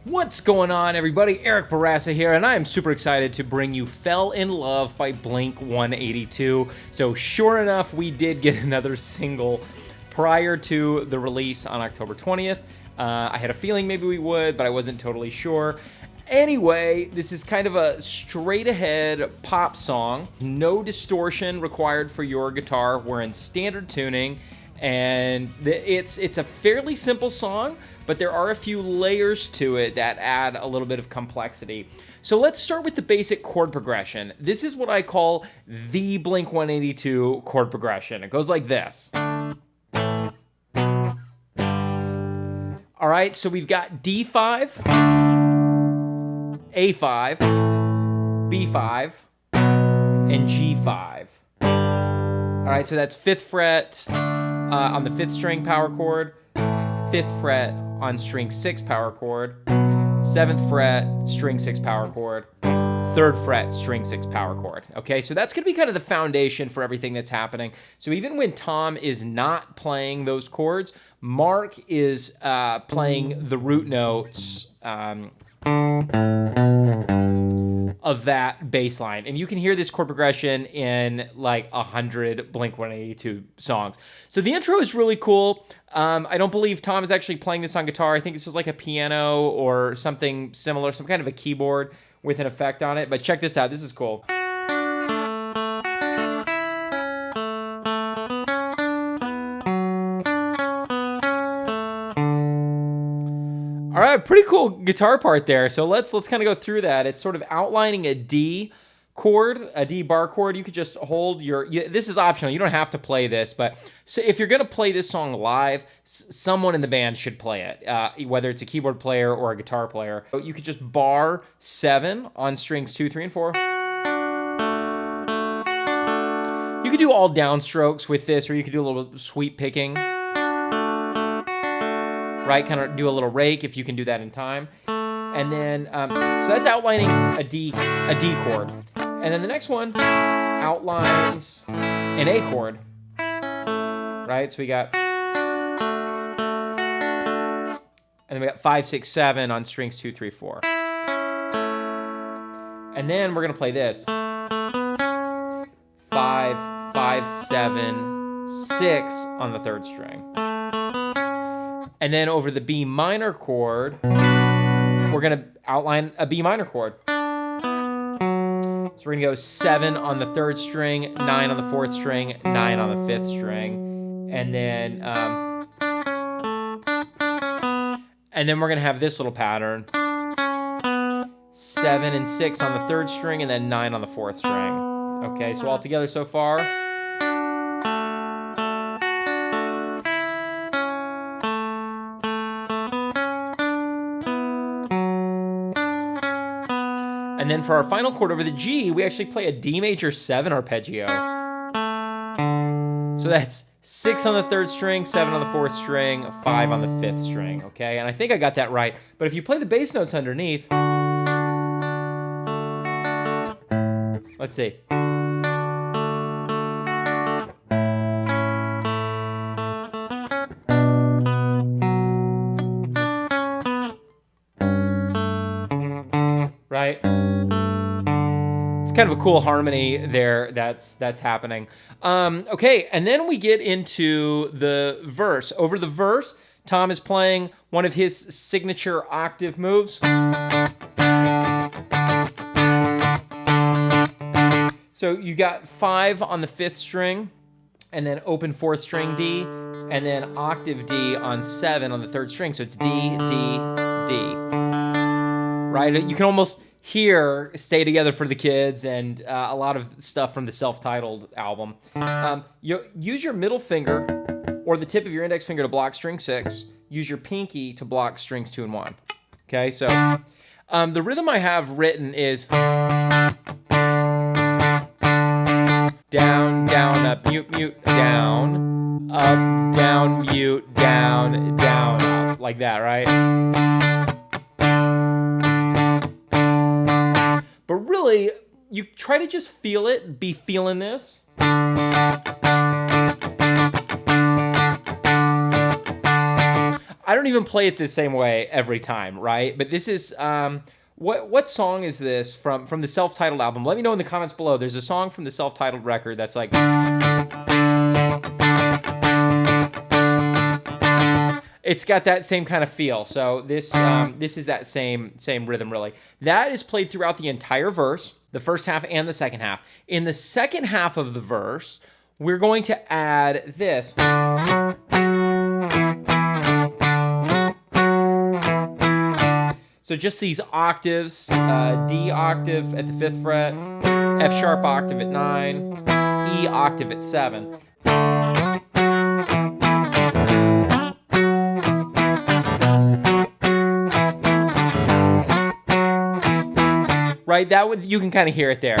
What's going on, everybody? Eric Bourassa here, and I am super excited to bring you Fell in Love by blink-182. So sure enough, we did get another single prior to the release on October 20th. I had a feeling maybe we would, but I wasn't totally sure. Anyway, this is kind of a straight-ahead pop song. No distortion required for your guitar. We're in standard tuning, and it's a fairly simple song, but there are a few layers to it that add a little bit of complexity. So let's start with the basic chord progression. This is what I call the Blink-182 chord progression. It goes like this. All right, so we've got D5, A5, B5, and G5. All right, so that's 5th fret on the 5th string power chord, 5th fret on string 6 power chord, 7th fret string 6 power chord, 3rd fret string 6 power chord. Okay, so that's gonna be kind of the foundation for everything that's happening. So even when Tom is not playing those chords, Mark is playing the root notes of that bass line. And you can hear this chord progression in like 100 Blink-182 songs. So the intro is really cool. I don't believe Tom is actually playing this on guitar. I think this is like a piano or something similar, some kind of a keyboard with an effect on it. But check this out. This is cool. All right, pretty cool guitar part there. So let's kind of go through that. It's sort of outlining a D chord, a D bar chord. You could just hold this is optional. You don't have to play this, but so if you're gonna play this song live, someone in the band should play it, whether it's a keyboard player or a guitar player. You could just bar 7 on strings 2, 3, and 4. You could do all downstrokes with this, or you could do a little sweep picking. Right, kind of do a little rake if you can do that in time. And then, so that's outlining a D chord. And then the next one outlines an A chord. Right, so we got, and then we got 5, 6, 7 on strings 2, 3, 4. And then we're gonna play this. 5, 5, 7, 6 on the 3rd string. And then over the B minor chord, we're gonna outline a B minor chord. So we're gonna go 7 on the 3rd string, 9 on the 4th string, 9 on the 5th string. And then we're gonna have this little pattern. 7 and 6 on the 3rd string, and then 9 on the 4th string. Okay, so all together so far. And then for our final chord over the G, we actually play a D major 7 arpeggio. So that's 6 on the 3rd string, 7 on the 4th string, 5 on the 5th string, okay? And I think I got that right. But if you play the bass notes underneath, let's see. Right? Kind of a cool harmony there that's happening. Okay, and then we get into the verse. Over the verse, Tom is playing one of his signature octave moves. So you got 5 on the 5th string, and then open 4th string D, and then octave D on 7 on the 3rd string. So it's D, D, D. Right? You can almost hear Stay Together for the Kids and a lot of stuff from the self-titled album. You use your middle finger or the tip of your index finger to block string 6. Use your pinky to block strings 2 and 1. Okay, so the rhythm I have written is down, down, up, mute, mute, down, up, down, mute, down, down, up, like that, right? But really, you try to just feel it, be feeling this. I don't even play it the same way every time, right? But this is what song is this from the self-titled album? Let me know in the comments below. There's a song from the self-titled record that's like, it's got that same kind of feel. So this is that same rhythm, really. That is played throughout the entire verse, the first half and the second half. In the second half of the verse, we're going to add this. So just these octaves, D octave at the 5th fret, F sharp octave at 9, E octave at 7. Right, that would, you can kind of hear it there.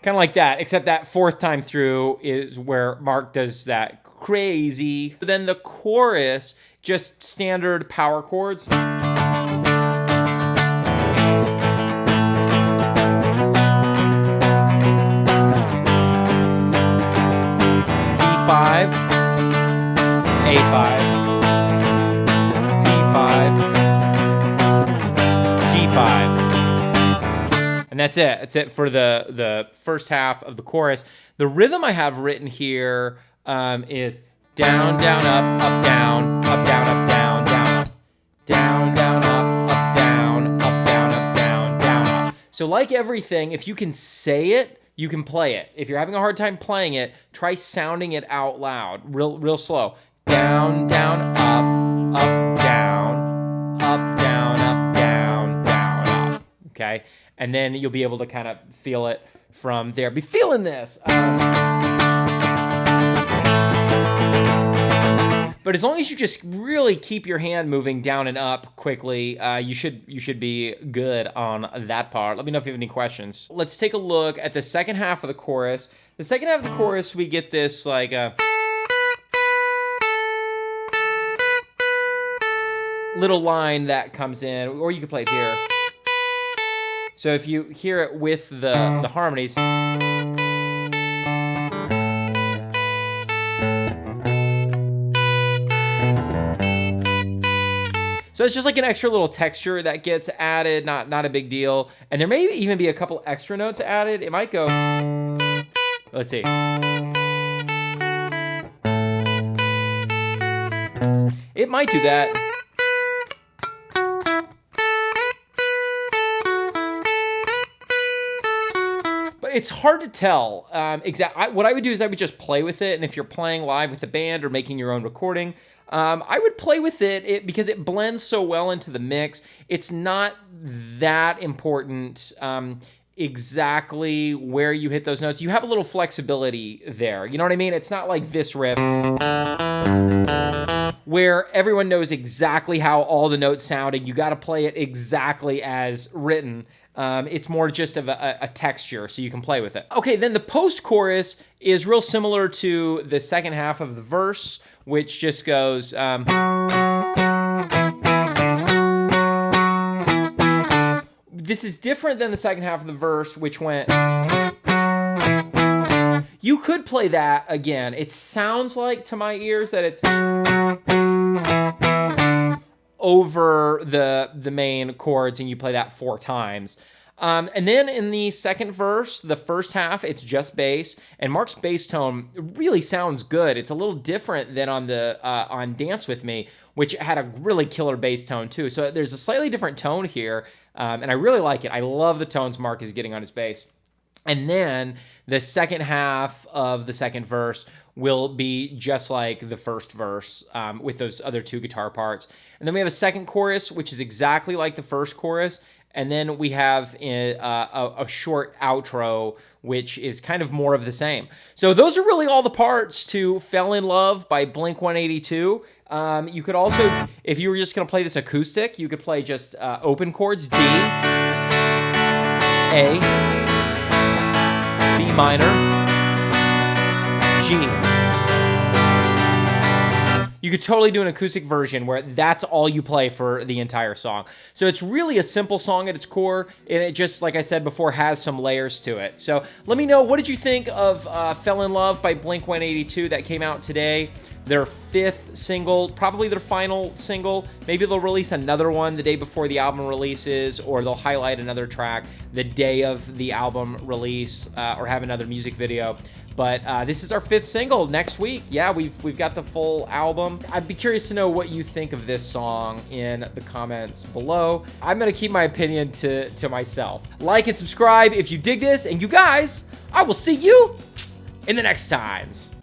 Kind of like that, except that 4th time through is where Mark does that crazy. But then the chorus, just standard power chords. D5, A5, B5, G5. And that's it. That's it for the first half of the chorus. The rhythm I have written here is down, down, up, down, up, down, up, down, down, up, down, down, up, down, up, down, up, down, down, up. So like everything, if you can say it, you can play it. If you're having a hard time playing it, try sounding it out loud, real slow. Down, down, up, down, up, down, up, down, down, up. Okay? And then you'll be able to kind of feel it from there. Be feeling this. But as long as you just really keep your hand moving down and up quickly, you should be good on that part. Let me know if you have any questions. Let's take a look at the second half of the chorus. The second half of the chorus, we get this like little line that comes in, or you could play it here. So if you hear it with the harmonies, so it's just like an extra little texture that gets added, not a big deal. And there may even be a couple extra notes added. It might go, let's see. It might do that. It's hard to tell exactly. What I would do is I would just play with it, and if you're playing live with a band or making your own recording, I would play with it because it blends so well into the mix. It's not that important exactly where you hit those notes. You have a little flexibility there. You know what I mean? It's not like this riff where everyone knows exactly how all the notes sound, and you got to play it exactly as written. It's more just of a texture, so you can play with it. Okay, then the post-chorus is real similar to the second half of the verse, which just goes... this is different than the second half of the verse, which went... You could play that again. It sounds like, to my ears, that it's... over the main chords, and you play that 4 times. And then in the second verse, the first half, it's just bass, and Mark's bass tone really sounds good. It's a little different than on the on Dance With Me, which had a really killer bass tone too. So there's a slightly different tone here, and I really like it. I love the tones Mark is getting on his bass. And then the second half of the second verse will be just like the first verse with those other 2 guitar parts. And then we have a second chorus, which is exactly like the first chorus. And then we have a short outro, which is kind of more of the same. So those are really all the parts to Fell in Love by Blink-182. You could also, if you were just going to play this acoustic, you could play just open chords, D, A, B minor, G. you could totally do an acoustic version where that's all you play for the entire song. So it's really a simple song at its core, and it just, like I said before, has some layers to it. So let me know, what did you think of Fell in Love by Blink-182 that came out today? Their 5th single, probably their final single. Maybe they'll release another one the day before the album releases, or they'll highlight another track the day of the album release, or have another music video. But this is our 5th single. Next week, yeah, we've got the full album. I'd be curious to know what you think of this song in the comments below. I'm gonna keep my opinion to myself. Like and subscribe if you dig this, and you guys, I will see you in the next times.